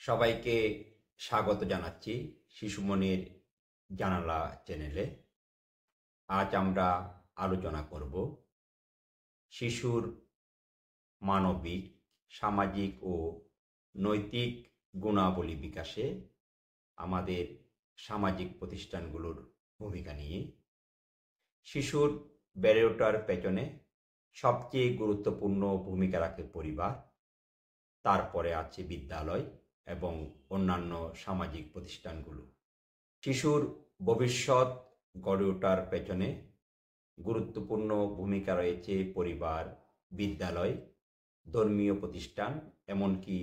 সবাইকে স্বাগত জানাচ্ছি শিশুমনির জানালা চ্যানেলে। আজ আমরা আলোচনা করব শিশুর মানবিক, সামাজিক ও নৈতিক গুণাবলী বিকাশে আমাদের সামাজিক প্রতিষ্ঠানগুলোর ভূমিকা নিয়ে। শিশুর বেড়ে ওঠার পেছনে সবচেয়ে গুরুত্বপূর্ণ ভূমিকা রাখে পরিবার, তারপরে আছে বিদ্যালয় এবং অন্যান্য সামাজিক প্রতিষ্ঠানগুলো। শিশুর ভবিষ্যৎ গড়ে ওঠার পেছনে গুরুত্বপূর্ণ ভূমিকা রয়েছে পরিবার, বিদ্যালয়, ধর্মীয় প্রতিষ্ঠান, এমনকি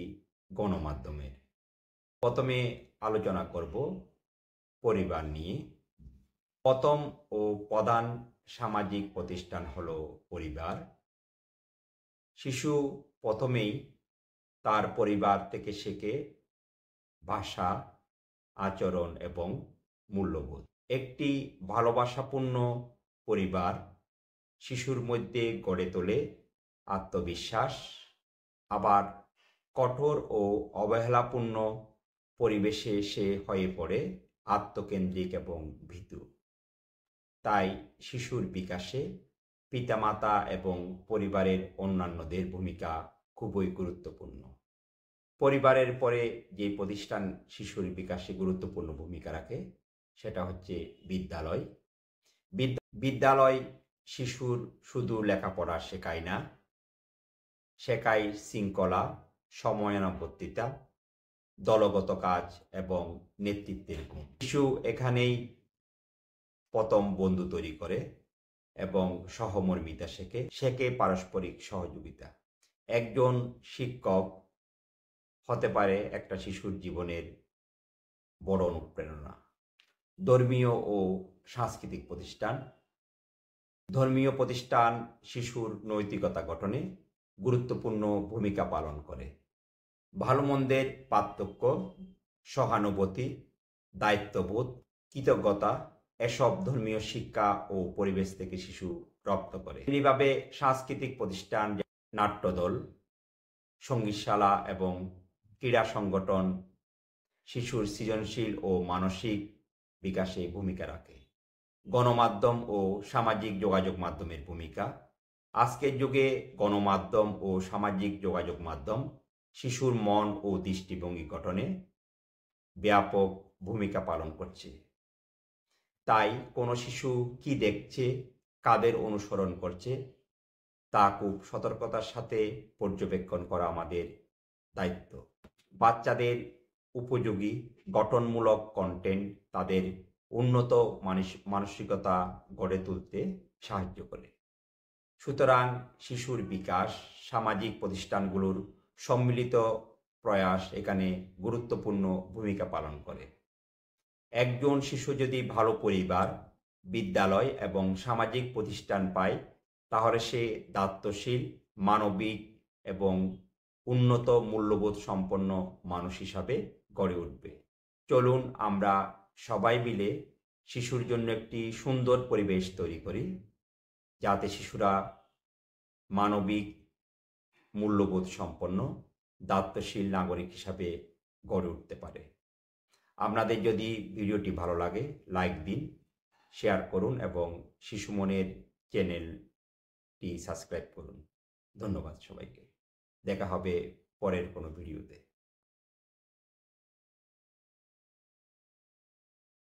গণমাধ্যমের। প্রথমে আলোচনা করব পরিবার নিয়ে। প্রথম ও প্রধান সামাজিক প্রতিষ্ঠান হলো পরিবার। শিশু প্রথমেই তার পরিবার থেকে শেখে ভাষা, আচরণ এবং মূল্যবোধ। একটি ভালোবাসাপূর্ণ পরিবার শিশুর মধ্যে গড়ে তোলে আত্মবিশ্বাস। আবার কঠোর ও অবহেলাপূর্ণ পরিবেশে সে হয়ে পড়ে আত্মকেন্দ্রিক এবং ভীতু। তাই শিশুর বিকাশে পিতামাতা এবং পরিবারের অন্যান্যদের ভূমিকা খুবই গুরুত্বপূর্ণ। পরিবারের পরে যে প্রতিষ্ঠান শিশুর বিকাশে গুরুত্বপূর্ণ ভূমিকা রাখে সেটা হচ্ছে বিদ্যালয়। বিদ্যালয় শিশুর শুধু লেখাপড়া শেখায় না, শেখায় শৃঙ্খলা, সময়ানুবর্তিতা, দলগত কাজ এবং নেতৃত্বের গুণ। শিশু এখানেই প্রথম বন্ধু তৈরি করে এবং সহমর্মিতা শেখে পারস্পরিক সহযোগিতা। একজন শিক্ষক হতে পারে একটা শিশুর জীবনের বড় অনুপ্রেরণা। ধর্মীয় ও সাংস্কৃতিক প্রতিষ্ঠান। ধর্মীয় প্রতিষ্ঠান শিশুর নৈতিকতা গঠনে গুরুত্বপূর্ণ ভূমিকা পালন করে। ভালো মন্দের পার্থক্য, সহানুভূতি, দায়িত্ববোধ, কৃতজ্ঞতা এসব ধর্মীয় শিক্ষা ও পরিবেশ থেকে শিশু রপ্ত করে। এইভাবে সাংস্কৃতিক প্রতিষ্ঠান, নাট্যদল, সঙ্গীতশালা এবং ক্রীড়া সংগঠন শিশুর সৃজনশীল ও মানসিক বিকাশে ভূমিকা রাখে। গণমাধ্যম ও সামাজিক যোগাযোগ মাধ্যমের ভূমিকা। আজকের যুগে গণমাধ্যম ও সামাজিক যোগাযোগ মাধ্যম শিশুর মন ও দৃষ্টিভঙ্গি গঠনে ব্যাপক ভূমিকা পালন করছে। তাই কোনো শিশু কি দেখছে, কাদের অনুসরণ করছে তা খুব সতর্কতার সাথে পর্যবেক্ষণ করা আমাদের দায়িত্ব। বাচ্চাদের উপযোগী গঠনমূলক কন্টেন্ট তাদের উন্নত মানসিকতা গড়ে তুলতে সাহায্য করে। সুতরাং শিশুর বিকাশ সামাজিক প্রতিষ্ঠানগুলোর সম্মিলিত প্রয়াস এখানে গুরুত্বপূর্ণ ভূমিকা পালন করে। একজন শিশু যদি ভালো পরিবার, বিদ্যালয় এবং সামাজিক প্রতিষ্ঠান পায় তাহলে সে দায়িত্বশীল, মানবিক এবং উন্নত মূল্যবোধ সম্পন্ন মানুষ হিসাবে গড়ে উঠবে। চলুন আমরা সবাই মিলে শিশুর জন্য একটি সুন্দর পরিবেশ তৈরি করি, যাতে শিশুরা মানবিক, মূল্যবোধ সম্পন্ন, দায়িত্বশীল নাগরিক হিসাবে গড়ে উঠতে পারে। আপনাদের যদি ভিডিওটি ভালো লাগে লাইক দিন, শেয়ার করুন এবং শিশুমনের চ্যানেলটি সাবস্ক্রাইব করুন। ধন্যবাদ সবাইকে। দেখা হবে পরের কোনো ভিডিওতে।